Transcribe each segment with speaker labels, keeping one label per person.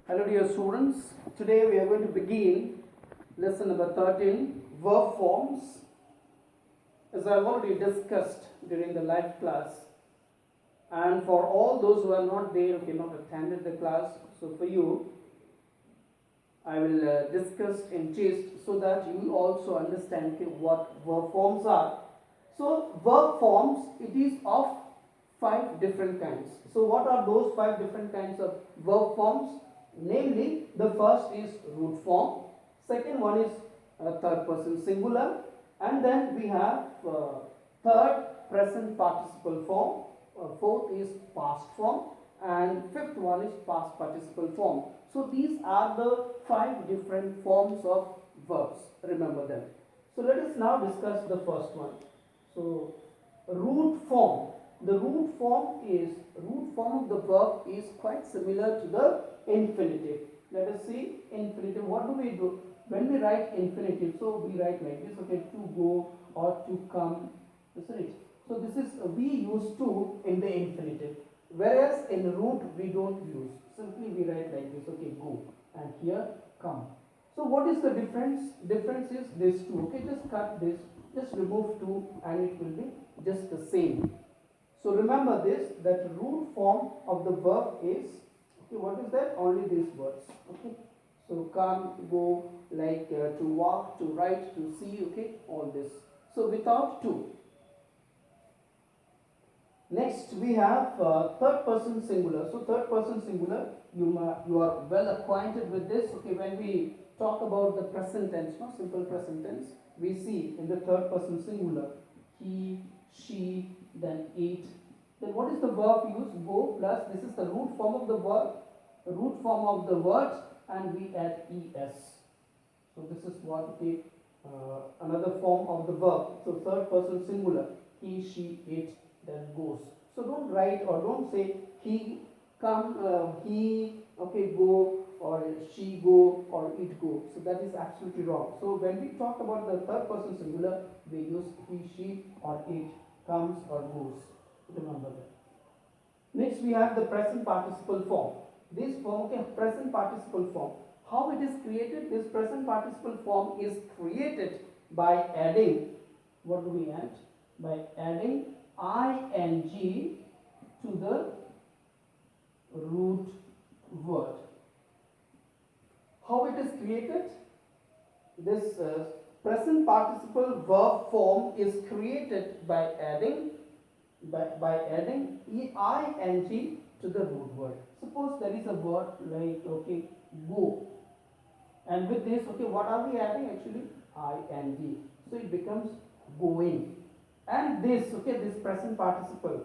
Speaker 1: Hello dear students, today we are going to begin lesson number 13, verb forms. As I have already discussed during the live class, and for all those who are not there, who cannot attended the class, so for you I will discuss in gist so that you will also understand what verb forms are. So verb forms, it is of 5 different kinds. So what are those 5 different kinds of verb forms? Namely, the first is root form, second one is third person singular, and then we have third present participle form, fourth is past form, and fifth one is past participle form. So these are the 5 different forms of verbs. Remember them. So let us now discuss the first one. So root form. The root form of the verb is quite similar to the infinitive. Let us see infinitive. What do we do when we write infinitive? So we write like this, okay, to go or to come, isn't it? So this is we use to in the infinitive, whereas in root we don't use. Simply we write like this, okay, go, and here come. So what is the difference? Difference is this two. Okay, just cut this, just remove two, and it will be just the same. So remember this, that root form of the verb is, okay, what is that? Only these words. Okay, so come, go, like to walk, to write, to see, okay, all this. So without to. Next we have third person singular. So third person singular, you are well acquainted with this. Okay, when we talk about the present tense, no, simple present tense, we see in the third person singular, he, she, then it. Then what is the verb used? Go plus, this is the root form of the verb, the root form of the word, and we add es. So this is what, okay, another form of the verb. So third person singular, he, she, it, then goes. So don't write or don't say he come, he, okay, go, or she go, or it go. So that is absolutely wrong. So when we talk about the third person singular, we use he, she, or it, comes or goes. Remember that. Next we have the present participle form. This form, okay, present participle form. How it is created? This present participle form is created by adding, what do we add? By adding ing to the root word. How it is created? This present participle verb form is created by adding ing to the root word. Suppose there is a word like, okay, go, and with this, okay, what are we adding? Actually ing, so it becomes going. And this, okay, this present participle,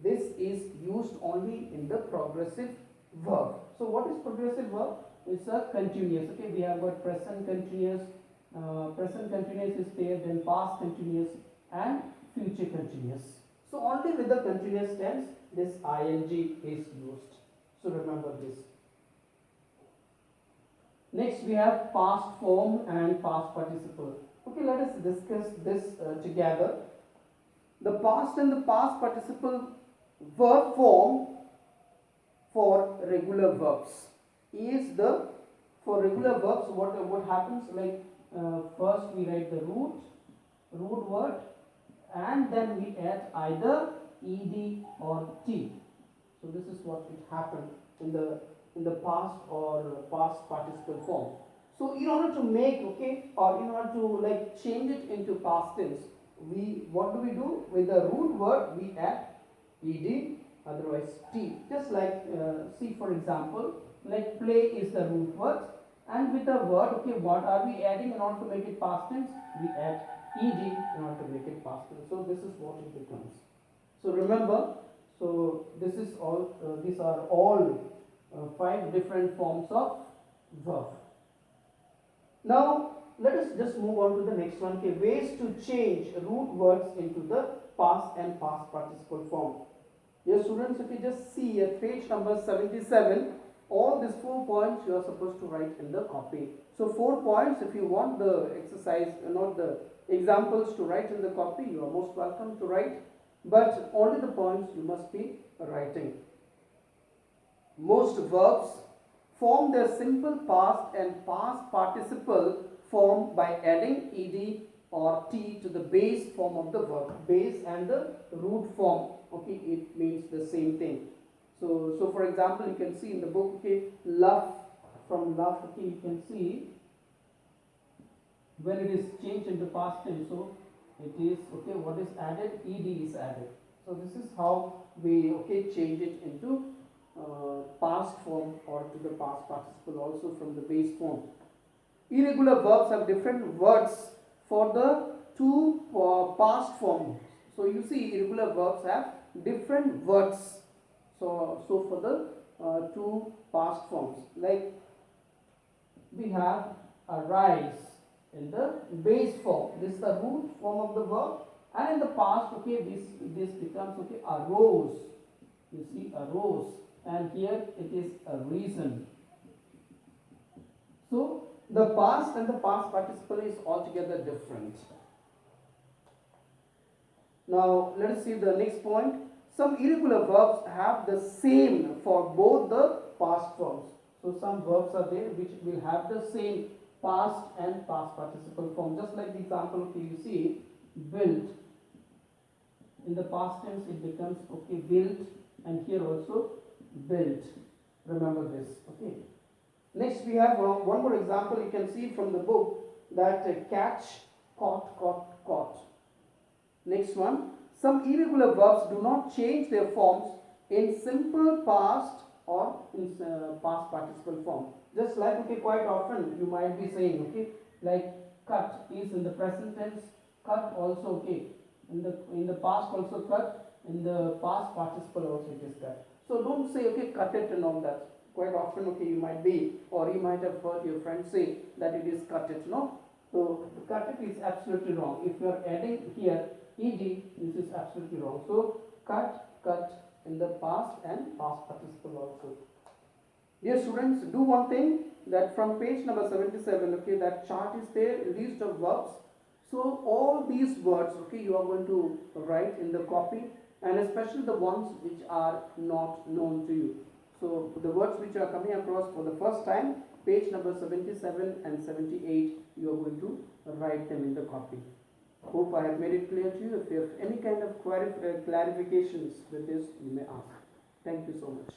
Speaker 1: this is used only in the progressive verb. So what is progressive verb? It's a continuous. Okay, we have got present continuous is there, then past continuous and future continuous. So only with the continuous tense this ing is used. So remember this. Next we have past form and past participle. Okay, let us discuss this together. The past and the past participle verb form for regular verbs is the, for regular verbs what happens, like first we write the root word, and then we add either ed or t. So this is what it happened in the past or past participle form. So in order to make, okay, or in order to like change it into past tense, what do? With the root word we add ed, otherwise t. Just like see, for example, like play is the root word, and with the word, okay, what are we adding in order to make it past tense? We add ed in order to make it past tense. So this is what it becomes. So remember, so this is all, these are all 5 different forms of verb. Now let us just move on to the next one. Okay, ways to change root words into the past and past participle form. Dear students, if you just see at page number 77, all these 4 points you are supposed to write in the copy. So 4 points, if you want the exercise, not the examples to write in the copy, you are most welcome to write, but only the points you must be writing. Most verbs form their simple past and past participle form by adding ed or t to the base form of the verb. Base and the root form, okay, it means the same thing. So for example, you can see in the book, okay, love, from love, okay, you can see when it is changed into past tense, so it is, okay, what is added? Ed is added. So this is how we, okay, change it into past form or to the past participle also from the base form. Irregular verbs have different words for the two past forms. So you see irregular verbs have different words. So for the two past forms, like we have arise in the base form. This is the root form of the verb, and in the past, okay, this becomes, okay, arose. You see, arose, and here it is a reason. So the past and the past participle is altogether different. Now let us see the next point. Some irregular verbs have the same for both the past forms. So some verbs are there which will have the same past and past participle form. Just like the example, okay, you see built. In the past tense it becomes, okay, built, and here also built. Remember this, okay. Next we have one more example. You can see from the book that catch, caught, caught. Next one, some irregular verbs do not change their forms in simple past or in past participle form. Just like, okay, quite often you might be saying, okay, like cut is in the present tense, cut also, okay, in the past also cut, in the past participle also it is cut. So don't say, okay, cut it and all that. Quite often, okay, you might be, or you might have heard your friend say that it is cut it, no? So cut it is absolutely wrong. If you are adding here ed, this is absolutely wrong. So cut in the past and past participle also. Dear students, do one thing, that from page number 77, okay, that chart is there, list of verbs. So all these words, okay, you are going to write in the copy, and especially the ones which are not known to you. So the words which are coming across for the first time, page number 77 and 78, you are going to write them in the copy. Hope I have made it clear to you. If you have any kind of clarifications with this, you may ask. Thank you so much.